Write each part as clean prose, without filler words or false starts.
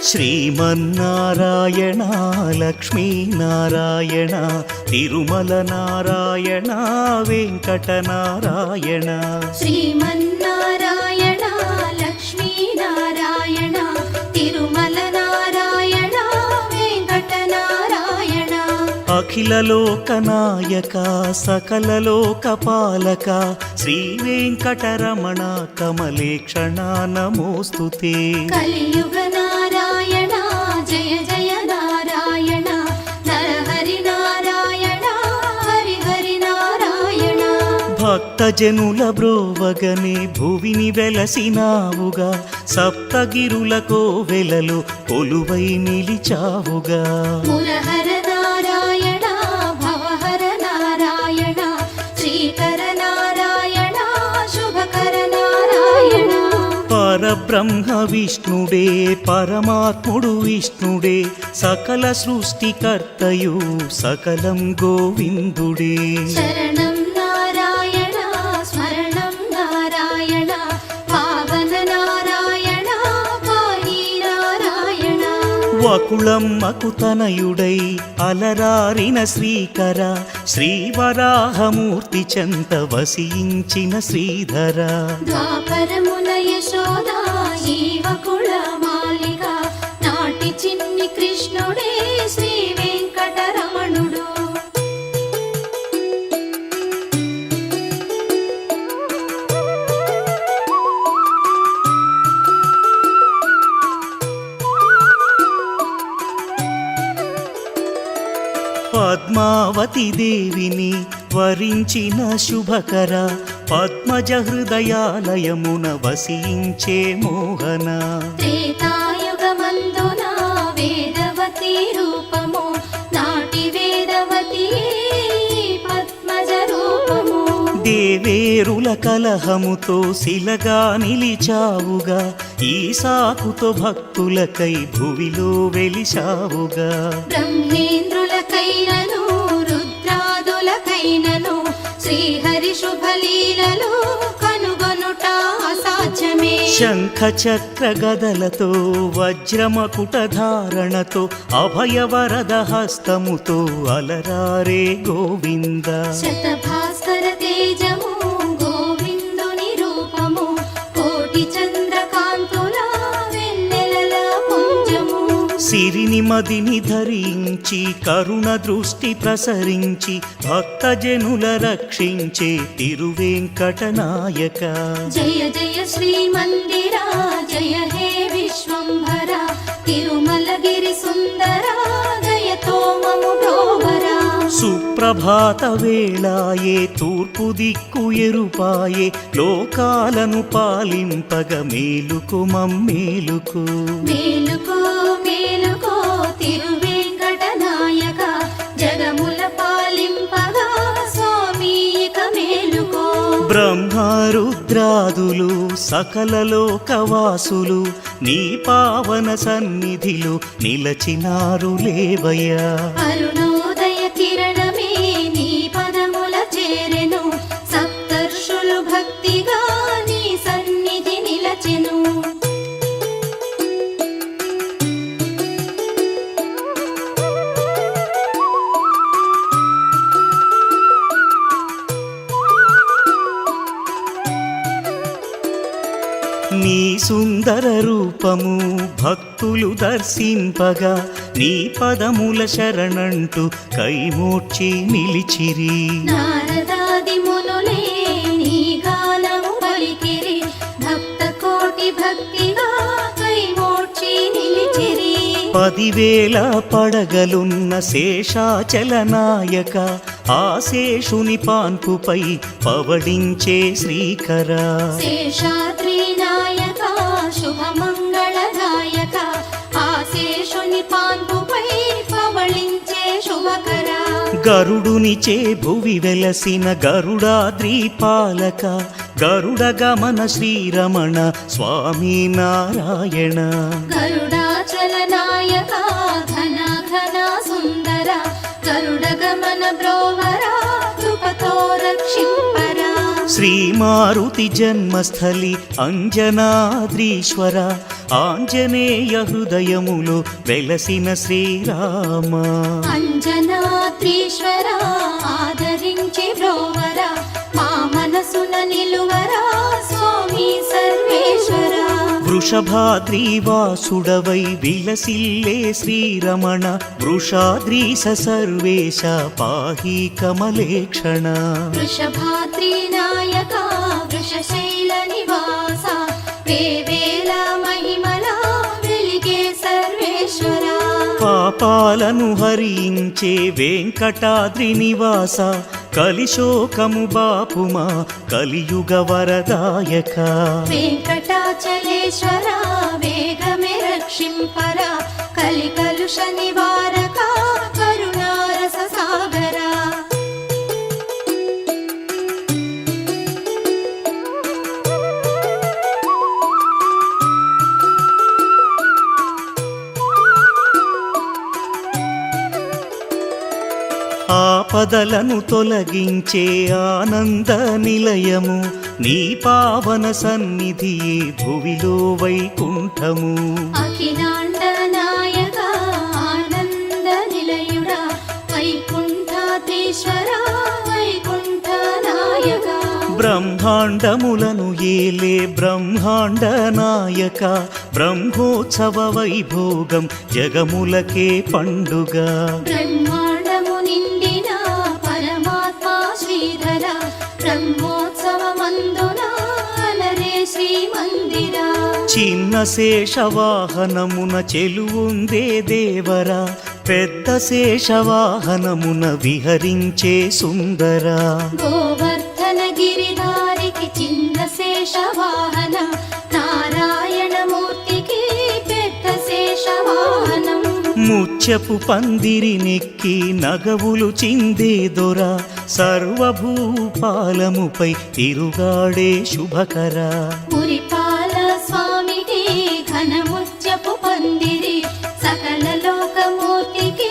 శ్రీమన్నారాయణ లక్ష్మీనారాయణ తిరుమల నారాయణ వెంకటనారాయణ. శ్రీమన్నారాయణ లక్ష్మీనారాయణ తిరుమల నారాయణ వెంకటనారాయణ. అఖిల లోకనాయక సకల లోకపాలక శ్రీ వెంకటరమణ కమలేక్షణ నమోస్తుతే. కలియుగ నారాయణ జయ జయ నారాయణ నరహరి నారాయణ హరి హరి నారాయణ. భక్తజనుల బ్రోవగనే భువిని వెలసినావుగా సప్తగిరుల కోవెలలో కొలువై నిలిచావుగా. మురహర నారాయణ భవహర నారాయణ శ్రీకర నారాయణ శుభకర నారాయణ. పరబ్రహ్మ విష్ణుడే పరమాత్ముడు విష్ణుడే సకల సృష్టికర్తయు సకలం గోవిందుడే. శరణం నారాయణ స్మరణం నారాయణ పావన నారాయణ పాహి నారాయణ. వకుళమ్మకు తనయుడై అలరారిన శ్రీకర శ్రీవరాహమూర్తి చెంత వసించిన శ్రీధర. ద్వాపరమున యశోద జీవకుల మాలిక నాటి చిన్ని కృష్ణుడే శ్రీ వెంకటరమణుడు. పద్మావతి దేవిని వరించిన శుభకర పద్మజ హృదయాలయమున వసించే మోహన. త్రేతాయుగమందున వేదవతి రూపము నాటి వేదవతి పద్మజ రూపము. దేవేరుల కలహముతో శిలగా నిలిచావుగా ఈ సాకుతో భక్తులకై భువిలో వెలిశావుగా. బ్రహ్మేంద్రులకైనను రుద్రాదులకైనను శ్రీహరి శుభలీలలో కనుగొనుట అసాధ్యమే. శంఖ చక్ర గదలతో వజ్రమకుట ధారణతో అభయవరద హస్తముతో అలరారే గోవింద. శతభాస్కర తేజము గోవిందుని రూపము కోటి చంద్రకాంతుల వెన్నెలల పుంజము. సిరిని మదిని ధరించి కరుణ దృష్టి ప్రసరించి భక్తజనుల రక్షించే తిరువెంకటనాయక. జయ జయ శ్రీమందిర జయ హే విశ్వంభర తిరుమలగిరి సుందర దయతో మము బ్రోవరా. సుప్రభాత వేళాయే తూర్పు దిక్కు ఎరుపాయే లోకాలను పాలింపగ మేలుకు మమ్మేలుకు. మేలుకో మేలుకో తిరువెంకటనాయక జగముల పాలింపగా స్వామి ఇక మేలుకో. బ్రహ్మరుద్రాదులు సకల లోకవాసులు నీ పావన సన్నిధిలో నిలచినారు లేవయ్యా. అరుణోదయ కిరణమే నీ పదముల చేరెను సప్తర్షులు భక్తిగా నీ సన్నిధి నిలచెను. నీ సుందర రూపము భక్తులు దర్శింపగా నీ పదముల శరణంటూ కైమోడ్చి నిలిచిరి. నారదాది మునులే నీ గానము పలికిరి భక్త కోటి భక్తిగా కైమోడ్చి నిలిచిరి. 10,000 పడగలున్న శేషాచల నాయక ఆ శేషుని పాన్పుపై పవడించే శ్రీకర. శేషాద్రి నాయక శుభమంగళదాయక ఆశేషుని పాన్పుపై పవళించే శుభకర. గరుడునిచే భువి వెలసిన గరుడాద్రి పాలక గరుడ గమన శ్రీరమణ స్వామి నారాయణ. గరుడాచల నాయక ఘన ఘన సుందర గరుడ గమన బ్రోవర కృపతో రక్షింపరా. శ్రీమారుతి జన్మస్థలి అంజనాద్రీశ్వర ఆంజనేయ హృదయములో వెలసిన శ్రీరామ అంజనాద్రీశ్వర ఆదరించి బ్రోవర మా మనసున నిలువరా స్వామి సర్వేశ్వర వృషభాద్రీవాసుడవై విలసిల్లే శ్రీరమణ వృషాద్రీశ సర్వేశ పాహి కమలేక్షణ వృషభాద్రి నాయక వృషశైల నివాస వేవేల మహిమల వెలిగే సర్వేశ్వర పాపాలను హరించే వెంకటాద్రి నివాస కలిశోకము బాపుమా కలియుగ వరదాయక వెంకటాచలేశ్వర వేగమే రక్షింపర కలికలుష నివారక కరుణారస సాగర ఆపదలను తొలగించే ఆనంద నిలయము నీ పావన సన్నిధియే భువిలో వైకుంఠము అఖిలాండ నాయక ఆనంద నిలయుడ వైకుంఠాధీశ్వర వైకుంఠ నాయక బ్రహ్మాండములను ఏలే బ్రహ్మాండ నాయక బ్రహ్మోత్సవ వైభోగం జగములకే పండుగ బ్రహ్మాండము నిండిన పరమాత్మ శ్రీధర బ్రహ్మోత్సవమందున అలరే శ్రీమందిర చిన్న శేషవాహనమున చెలువుందే దేవరా పెద్ద శేషవాహనమున విహరించే సుందర గోవర్ధన గిరిధారికి చిన్న శేషవాహన నారాయణమూర్తికి పెద్ద శేషవాహనం ముత్యపు పందిరి నెక్కి నగవులు చిందే దొర సర్వభూపాలముపై తిరుగాడే శుభకర పురిపాల స్వామికి ఘనముత్యపు పందిరి సకల లోకమూర్తికి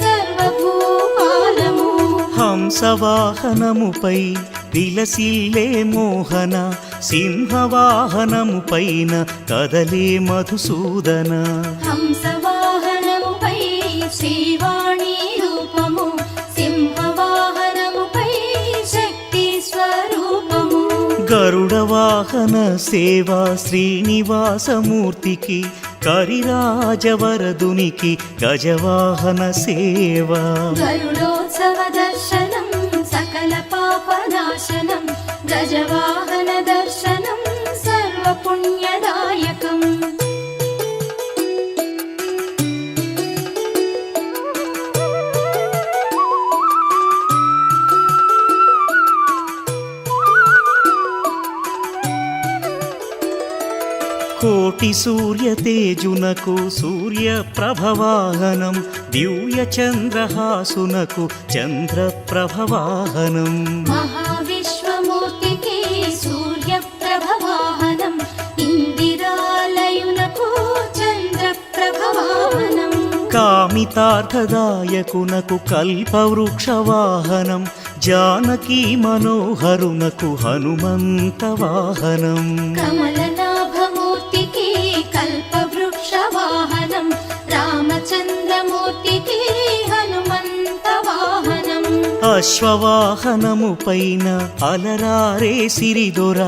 సర్వభూపాలము హంసవాహనముపై విలసిల్లే మోహన సింహవాహనముపైన కదలే మధుసూదన హంసవాహనముపై శ్రీవాణి రూపము సింహవాహనముపై శక్తి స్వరూపము గరుడ వాహన సేవా శ్రీనివాసమూర్తికి కరిరాజవరదునికి గజవాహన సేవా గరుడోత్సవ దర్శనం సకల పాపనాశనం గజవాహన దర్శనం సర్వపుణ్యదాయకం కోటి సూర్య తేజునకు సూర్య ప్రభవాహనం దివ్య చంద్రహాసునకు చంద్ర ప్రభవాహనం మహావిశ్వమూర్తికి సూర్య ప్రభవాహనం ఇందిరాలయునకు చంద్ర ప్రభవాహనం కామితార్థదాయకునకు కల్పవృక్షవాహనం జానకీ మనోహరునకు హనుమంత వాహనం కమలనాభమూర్తికి కల్పవృక్ష వాహనం రామచంద్రమూర్తికి హనుమంత వాహనం అశ్వవాహనము పైన అలరారే సిరిదొర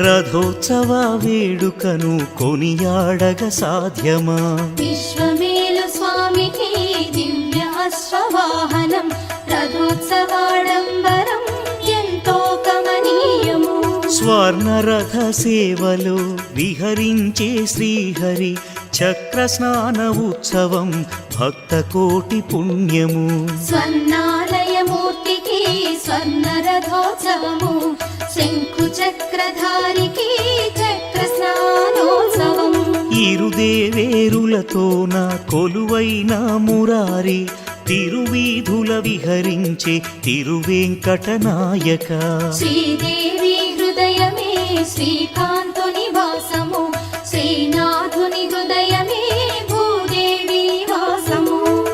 రథోత్సవ వేడుకను కొనియాడగ సాధ్యమా విశ్వమేలు స్వామికి దివ్య అశ్వవాహనం రథోత్సవాడంబరం ఎంతో కమనీయము స్వర్ణరథ సేవలో విహరించే శ్రీహరి చక్ర స్నాన ఉత్సవం భక్త కోటి పుణ్యము స్వర్ణాలయమూర్తికి స్వర్ణ రథోత్సవము శంకు చక్రధారికి చక్ర స్నానోత్సవం ఇరుదేవేరులతోన కొలువైన మురారి తిరువీధుల విహరించే తిరువెంకటనాయక శ్రీదేవి హృదయమే శ్రీకాంత